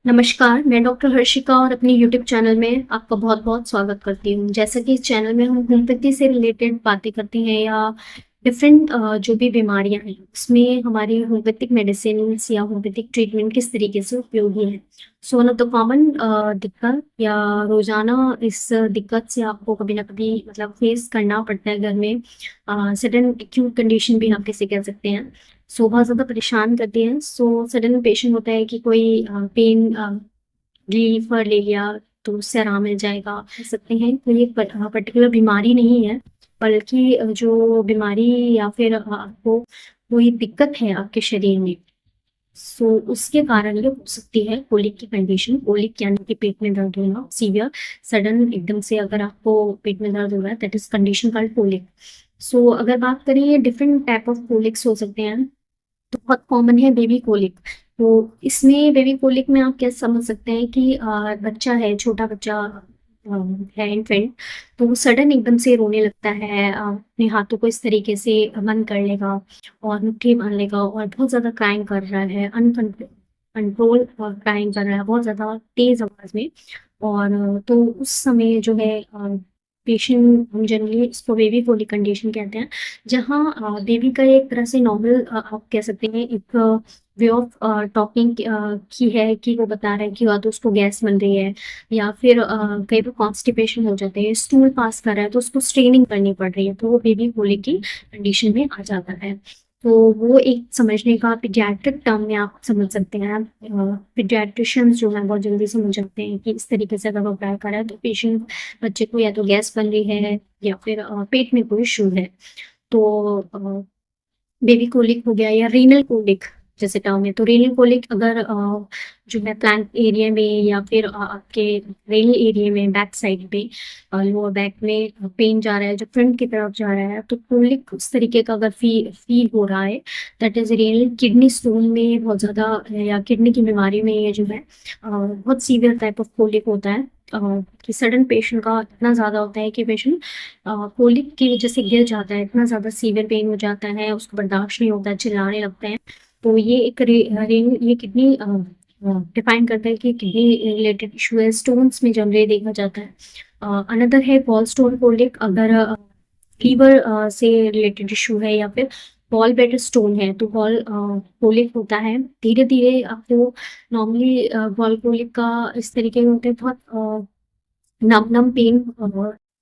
नमस्कार, मैं डॉक्टर हर्षिका और अपने यूट्यूब चैनल में आपका बहुत-बहुत स्वागत करती हूँ। जैसा कि इस चैनल में हम होम्योपैथी से रिलेटेड बातें करते हैं या डिफरेंट जो भी बीमारियाँ हैं, उसमें हमारी होम्योपैथिक मेडिसिन्स या होम्योपैथिक ट्रीटमेंट किस तरीके से उपयोगी है। So one of the common दिक्कत या रोज़ाना इस दिक्कत से आपको कभी न कभी मतलब फेस करना पड़ता है घर में सडन एक्यूट कंडीशन भी आप इसे कह सकते हैं। सो बहुत ज़्यादा परेशान करती हैं। सो सडन पेशेंट होता है कि कोई पेन रिलीफर ले लिया तो उससे आराम मिल जाएगा। कह सकते हैं कोई एक पर्टिकुलर बीमारी नहीं है, बल्कि जो बीमारी या फिर आपको कोई दिक्कत है आपके शरीर में, सो उसके कारण ये हो सकती है कोलिक की कंडीशन। कोलिक यानी कि पेट में दर्द होना सीवियर, सडन एकदम से अगर आपको पेट में दर्द हो रहा है, that is condition called colic. So अगर बात करें ये डिफरेंट टाइप ऑफ कोलिक्स हो सकते हैं। तो बहुत कॉमन है बेबी कोलिक। तो इसमें बेबी कोलिक में आप क्या समझ सकते हैं कि बच्चा है, छोटा बच्चा है इन्फेंट, तो वो सडन एकदम से रोने लगता है, अपने हाथों को इस तरीके से बंद कर लेगा और मुट्ठी बांध लेगा और बहुत ज़्यादा क्राइंग कर रहा है, कंट्रोल क्राइंग कर रहा है बहुत ज़्यादा तेज़ आवाज़ में। और तो उस समय जो है पेशेंट हम जनरली इसको बेबी कोलिक कंडीशन कहते हैं। जहाँ बेबी का एक तरह से नॉर्मल आप कह सकते हैं एक वे ऑफ टॉकिंग की है कि वो बता रहा है कि या तो उसको गैस बन रही है या फिर कई बार कॉन्स्टिपेशन हो जाते हैं, स्टूल पास कर रहा है तो उसको स्ट्रेनिंग करनी पड़ रही है, तो वो बेबी कोलिक की कंडीशन में आ जाता है। तो वो एक समझने का पीडियाट्रिक टर्म में आप समझ सकते हैं। पीडियाट्रिशियंस जो हैं बहुत जल्दी समझ जाते हैं कि इस तरीके से अगर वो अप्लाई कर रहा है तो पेशेंट बच्चे को या तो गैस बन रही है या फिर पेट में कोई इश्यू है। तो बेबी कोलिक हो गया या रीनल कोलिक जैसे टर्म है, तो रीनल कोलिक अगर जो है प्लांट एरिया में या फिर आपके रेनल एरिया में बैक साइड पे लोअर बैक में पेन जा रहा है, जो फ्रंट की तरफ जा रहा है, तो कोलिक उस तरीके का अगर फील हो रहा है, that is renal kidney stone में बहुत ज़्यादा या किडनी की बीमारी में ये जो है बहुत सीवियर टाइप ऑफ कोलिक होता है। कि सडन पेशेंट का इतना ज़्यादा होता है कि पेशेंट कोलिक की वजह से गिर जाता है, इतना ज़्यादा सीवियर पेन हो जाता है, उसको बर्दाश्त नहीं होता है, चिल्लाने लगते हैं। तो ये एक ये किडनी डिफाइन करता है कि किडनी रिलेटेड इशू है, स्टोन्स में जनरली देखा जाता है। अनदर है गॉल स्टोन कोलिक, अगर लीवर से रिलेटेड इशू है या फिर गॉल ब्लैडर स्टोन है तो गॉल कोलिक होता है। धीरे-धीरे आपको नॉर्मली गॉल कोलिक का इस तरीके के होते हैं बहुत नम-नम पेन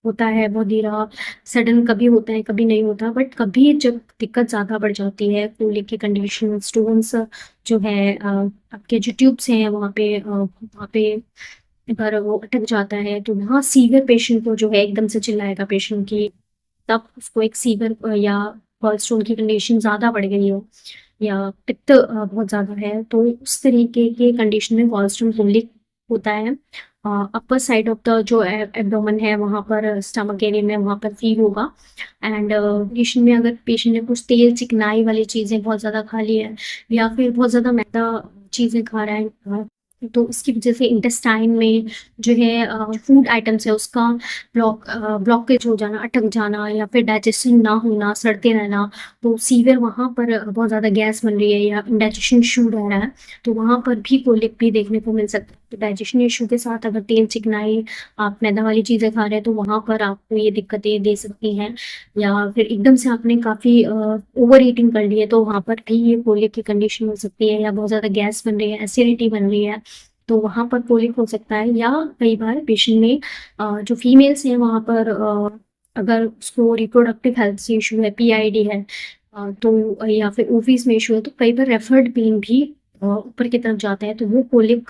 होता है, बहुत धीरा सडन कभी होता है, कभी नहीं होता। बट कभी जब दिक्कत ज़्यादा बढ़ जाती है, कोलिक की कंडीशन स्टोन्स जो है आपके जो ट्यूब्स हैं वहाँ पे अगर वो अटक जाता है, तो वहाँ सीवियर पेशेंट को जो है एकदम से चिल्लाएगा पेशेंट कि तब उसको एक सीवियर या गॉलस्टोन की कंडीशन ज़्यादा बढ़ गई हो या पित्त बहुत ज़्यादा है, तो उस तरीके के कंडीशन में गॉलस्टोन कोलिक होता है। अपर साइड ऑफ द जो एब्डोमेन है वहाँ पर स्टमक एरिया में वहाँ पर फील होगा। एंड कंडीशन में अगर पेशेंट ने कुछ तेल चिकनाई वाली चीज़ें बहुत ज़्यादा खा ली है या फिर बहुत ज़्यादा मैदा चीज़ें खा रहा है, तो उसकी वजह से इंटेस्टाइन में जो है फूड आइटम्स है उसका ब्लॉकेज हो जाना, अटक जाना या फिर डाइजेशन ना होना, सड़ते रहना, तो सीवियर वहाँ पर बहुत ज़्यादा गैस बन रही है या इंडाइजेशन इशू रह रहा है, तो वहाँ पर भी कोलिक भी देखने को मिल सकता है। तो डाइजेशन इशू के साथ अगर तेल चिकनाई आप मैदा वाली चीज़ें खा रहे हैं तो वहाँ पर आपको ये दिक्कतें दे सकती हैं। या फिर एकदम से आपने काफ़ी ओवर ईटिंग कर ली है तो वहाँ पर भी ये कोलिक की कंडीशन हो सकती है, या बहुत ज़्यादा गैस बन रही है, एसिडिटी बन रही है, तो वहाँ पर कोलिक हो सकता है। या कई बार पेशेंट में जो फीमेल्स हैं वहाँ पर अगर उसको रिप्रोडक्टिव हेल्थ से इशू है, पीआईडी है, तो या फिर ओवरीज में इशू है, तो कई बार रेफर्ड पेन भी ऊपर की तरफ जाता है, तो वो कोलिक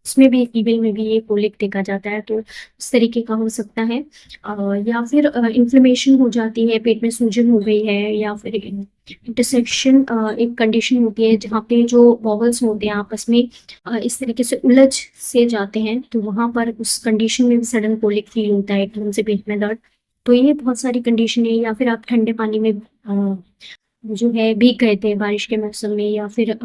उसमें भी फीमेल में भी ये कोलिक देखा जाता है, तो उस तरीके का हो सकता है। या फिर इन्फ्लेमेशन हो जाती है, पेट में सूजन हो गई है, या फिर इंटरसेक्शन एक कंडीशन होती है जहाँ पे जो बॉवल्स होते हैं आपस में इस तरीके से उलझ से जाते हैं, तो वहाँ पर उस कंडीशन में भी सडन कोलिक फील होता है, एकदम से पेट में दर्द। तो ये बहुत सारी कंडीशन है। या फिर आप ठंडे पानी में जो है भीग गए थे बारिश के मौसम में, या फिर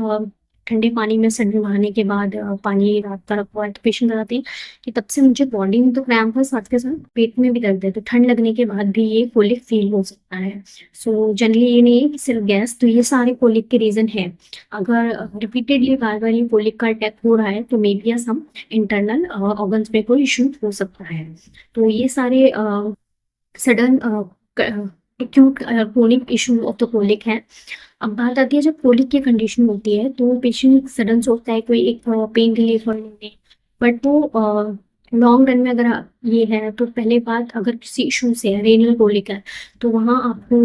ठंडे पानी में सडन नहाने के बाद पानी रात का रखा हुआ है, तो पेशेंट बताते हैं कि तब से मुझे बॉडी में तो क्रैम्प है, साथ के साथ पेट में भी दर्द है, तो ठंड लगने के बाद भी ये कोलिक फील हो सकता है। सो जनरली ये नहीं है कि सिर्फ गैस, तो ये सारे कोलिक के रीज़न है। अगर रिपीटेडली बार-बार ये कोलिक का अटैक हो रहा है, तो maybe some internal organs में कोई इश्यू हो सकता है। तो ये सारे sudden acute chronic issue of the colic है। अब बात आती है जब कोलिक की कंडीशन होती है, तो पेशेंट सडन सोचता है कोई एक पेन रिलीफ ले लें, बट वो लॉन्ग रन में अगर ये है, तो पहले बात, अगर किसी इशू से है, रेनल कोलिक है, तो वहाँ आपको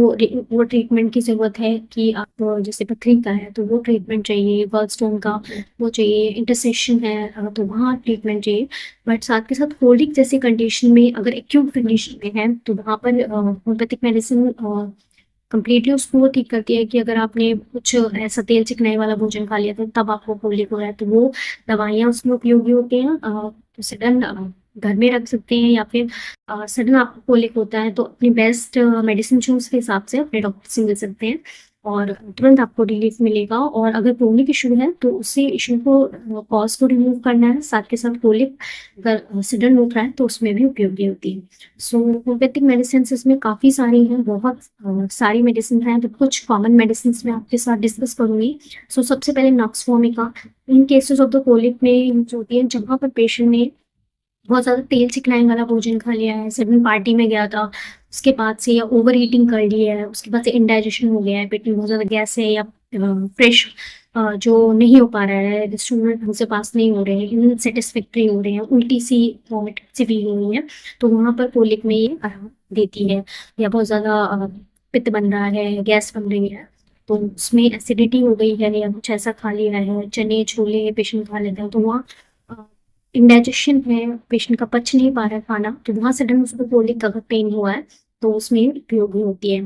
वो ट्रीटमेंट की ज़रूरत है कि आप जैसे पथरी का है तो वो ट्रीटमेंट चाहिए, गॉलस्टोन का वो चाहिए, इंटरसेशन है तो वहाँ ट्रीटमेंट चाहिए। बट साथ के साथ कोलिक जैसी कंडीशन में, अगर एक्यूट कंडीशन में है, तो वहाँ पर होम्योपैथिक मेडिसिन कंप्लीटली उसको ठीक करती है कि अगर आपने कुछ ऐसा तेल चिकनाई वाला भोजन खा लिया था तब आपको कोलिक हो रहा है, तो वो दवाइयाँ उसमें उपयोगी होती हैं। तो सडन घर में रख सकते हैं, या फिर सडन आपको कोलिक होता है तो अपनी बेस्ट मेडिसिन चूज़ के हिसाब से अपने डॉक्टर से मिल सकते हैं और तुरंत आपको रिलीफ मिलेगा। और अगर क्रोनिक इशू है तो उसी इशू को कॉज को रिमूव करना है, साथ के साथ कोलिक अगर सडन उठ रहा है तो उसमें भी उपयोगी होती है। सो होम्योपैथिक मेडिसिन इसमें काफ़ी सारी हैं, बहुत सारी मेडिसिन हैं, तो कुछ कॉमन मेडिसिन मैं आपके साथ डिस्कस करूँगी। सो सबसे पहले nux vomica in cases of the colic में यूज होती है, जहाँ पर पेशेंट ने बहुत ज़्यादा तेल चिकनाई वाला भोजन खा लिया है, सडन पार्टी में गया था, उसके बाद से, या ओवर ईटिंग कर ली है, उसके बाद से इंडाइजेशन हो गया है, पेट में बहुत ज़्यादा गैस है, या फ्रेश जो नहीं हो पा रहा है, रेस्टोरेंट हमसे पास नहीं हो रहे हैं, इनसेटिस्फैक्ट्री हो रहे हैं, उल्टी सी वॉमिट सी फील हो रही है, तो वहाँ पर कोलिक में ये आराम देती है। या बहुत ज़्यादा पित्त बन रहा है, गैस बन रही है, तो उसमें एसिडिटी हो गई है, या कुछ ऐसा खा लिया है, चने छोले पेशेंट खा लेते हैं, तो वहाँ इंडाइजेशन है, पेशेंट का पच नहीं पा रहा है खाना, तो वहाँ सडन उसको कोलिक अगर पेन हुआ है तो उसमें उपयोगी होती है।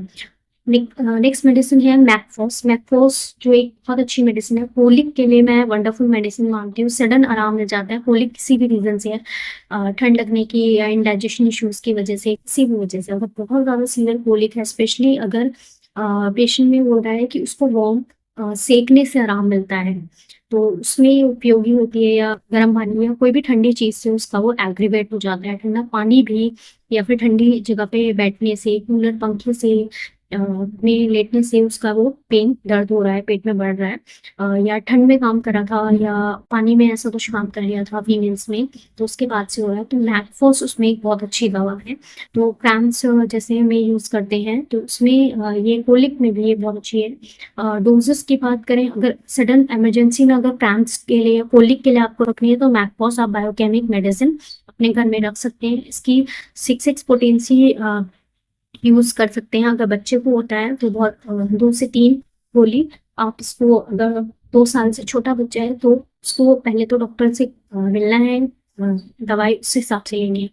नेक्स्ट मेडिसिन है मैकफॉस। मैकफॉस जो एक बहुत अच्छी मेडिसिन है, कोलिक के लिए मैं वंडरफुल मेडिसिन मानती हूँ। सडन आराम मिल जाता है, कोलिक किसी भी रीज़न से है, ठंड लगने की या इंडाइजेशन इश्यूज़ की वजह से, किसी भी वजह से, अगर बहुत ज़्यादा सीवियर कोलिक है, स्पेशली अगर पेशेंट में हो रहा है कि उसको वार्म सेकने से आराम मिलता है, तो उसमें ये उपयोगी होती है। या गर्म पानी या कोई भी ठंडी चीज़ से उसका वो एग्रीवेट हो जाता है, ठंडा पानी भी, या फिर ठंडी जगह पे बैठने से, कूलर पंखे से में लेटने से उसका वो पेन दर्द हो रहा है, पेट में बढ़ रहा है, या ठंड में काम कर रहा था, या पानी में ऐसा कुछ काम कर लिया था फीमेल्स में, तो उसके बाद से हो रहा है, तो मैकफॉस उसमें एक बहुत अच्छी दवा है। तो क्रैम्प्स जैसे में यूज़ करते हैं, तो उसमें ये कोलिक में भी ये बहुत अच्छी है। डोजेस की बात करें, अगर सडन इमरजेंसी में अगर क्रैम्प्स के लिए, कोलिक के लिए आपको रखनी है, तो मैकफॉस आप बायोकेमिक मेडिसिन अपने घर में रख सकते हैं। इसकी 6x पोटेंसी यूज़ कर सकते हैं। अगर बच्चे को होता है तो बहुत 2 से 3 गोली आप इसको, अगर 2 साल से छोटा बच्चा है तो उसको पहले तो डॉक्टर से मिलना है, दवाई उस हिसाब से लेनी है।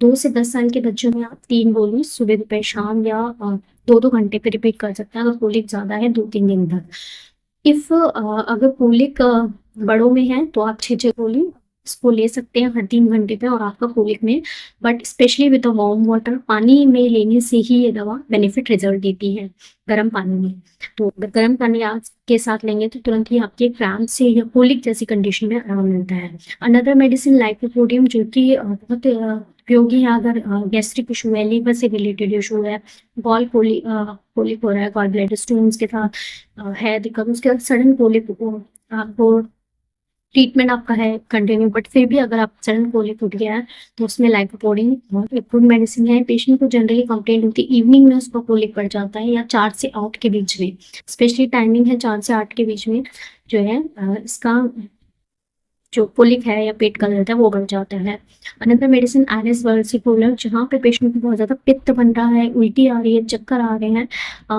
2 से 10 साल के बच्चों में आप 3 गोली सुबह दोपहर शाम, या 2-2 घंटे पे रिपीट कर सकते हैं अगर कोलिक ज़्यादा है 2-3 दिन तक। इफ़ अगर कोलिक बड़ों में है तो आप 6-6 गोली इसको ले सकते हैं हर 3 घंटे पे, और आपका कोलिक में, but specially with the warm water, पानी में लेने से ही ये दवा बेनिफिट रिजल्ट देती है, गर्म पानी में। तो अगर गर्म पानी आप के साथ लेंगे तो तुरंत ही आपके क्रैम्प से या कोलिक जैसी कंडीशन में आराम मिलता है। अनदर मेडिसिन लाइकोपोडियम, जो कि बहुत उपयोगी है अगर गैस्ट्रिक इशू है, लीवर से रिलेटेड इशू है, कोलिक हो रहा है, गॉल ब्लैडर स्टोन्स के साथ है दिक्कत, उसके बाद सडन कोलिक आपको ट्रीटमेंट आपका है कंटिन्यू, बट फिर भी अगर आप सडन कोलिक उठ गया है तो उसमें लाइकोपोडियम बहुत गुड मेडिसिन है। पेशेंट को जनरली कंप्लेंट होती है इवनिंग में उसको कोलिक पड़ जाता है, या 4 से 8 के बीच में, स्पेशली टाइमिंग है 4 से 8 के बीच में जो है इसका जो कोलिक है या पेट का दर्द है वो बढ़ जाता है। अनदर मेडिसिन आयरिस वर्सिकोलर, जहाँ पे पेशेंट को बहुत ज़्यादा पित्त बन रहा है, उल्टी आ रही है, चक्कर आ रहे हैं,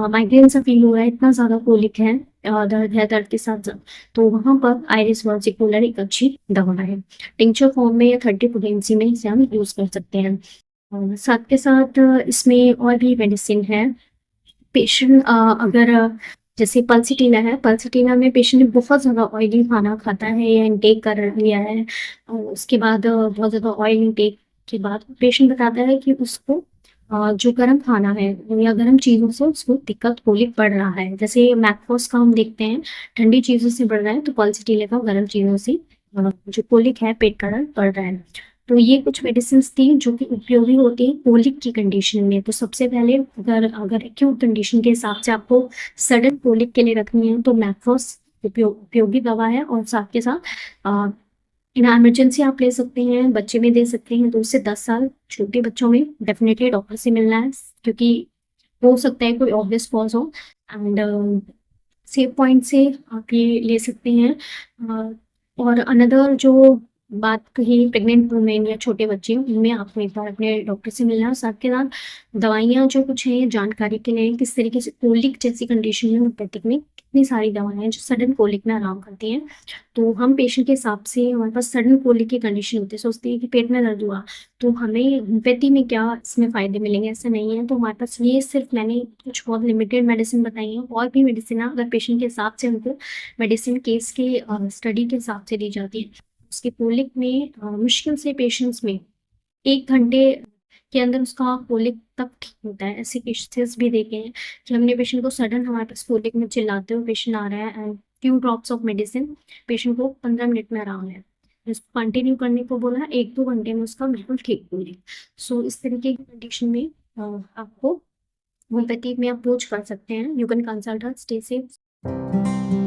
माइग्रेन सा फील हो रहा है, इतना ज़्यादा कोलिक है, दर्द है, दर्द के साथ साथ, तो वहाँ पर आयरिस वर्सिकोलर एक अच्छी दवा है। टिंचर फॉर्म में या 30 पोटेंसी में इसे हम यूज़ कर सकते हैं। साथ के साथ इसमें और भी मेडिसिन है। पेशेंट अगर जैसे पल्सिटीना है, पल्सिटीना में पेशेंट बहुत ज़्यादा ऑयली खाना खाता है या इनटेक कर लिया है, और उसके बाद बहुत ज़्यादा ऑयल इनटेक के बाद पेशेंट बताता है कि उसको जो गर्म खाना है या गर्म चीज़ों से उसको दिक्कत कोलिक बढ़ रहा है। जैसे मैकफोस का हम देखते हैं, ठंडी चीज़ों से बढ़ रहा है, तो पॉल्सिटिलिया का गर्म चीज़ों से जो कोलिक है, पेट का दर्द बढ़ रहा है। तो ये कुछ मेडिसिन्स थी जो कि उपयोगी होती हैं कोलिक की कंडीशन में। तो सबसे पहले अगर अगर एक्यूट कंडीशन के हिसाब से आपको सडन कोलिक के लिए रखनी है तो मैकफोस उपयोगी दवा है, और साथ के साथ इन इमरजेंसी आप ले सकते हैं, बच्चे में दे सकते हैं। 2 से 10 साल छोटे बच्चों में डेफिनेटली डॉक्टर से मिलना है, क्योंकि हो सकता है कोई ऑब्वियस कॉज हो। एंड सेव पॉइंट से आप ये ले सकते हैं। और अनदर जो बात कही, प्रेग्नेंट वुमेन या छोटे बच्चे, उनमें आपको एक बार अपने डॉक्टर से मिलना है। साथ के साथ दवाइयाँ जो कुछ हैं जानकारी के लिए, किस तरीके से कोलिक जैसी कंडीशन में होम्योपैथिक में कितनी सारी दवाएं हैं जो सडन कोलिक में आराम करती हैं। तो हम पेशेंट के हिसाब से, हमारे पास सडन कोलिक की कंडीशन होती है, सोचते हैं कि पेट में दर्द हुआ तो हमें होम्योपैथी में क्या इसमें फ़ायदे मिलेंगे, ऐसा नहीं है। तो हमारे पास ये सिर्फ मैंने कुछ बहुत लिमिटेड मेडिसिन बताई हैं, और भी मेडिसिन है, अगर पेशेंट के हिसाब से हमको मेडिसिन केस के स्टडी के हिसाब से दी जाती है। उसके कोलिक में मुश्किल से पेशेंट्स में 1 घंटे के अंदर उसका कोलिक तक ठीक होता है। ऐसे केसेस भी देखे हैं कि हमने पेशेंट को सडन, हमारे पास कोलिक में चिल्लाते हुए पेशेंट आ रहा है, and few drops of medicine, patient को 15 मिनट में आराम है। इसको कंटिन्यू करने को बोला, 1-2 घंटे में उसका बिल्कुल ठीक हो गया। सो इस तरीके की कंडीशन में आपको होम्योपैथी में अप्रोच कर सकते हैं। You can consult us. Stay safe.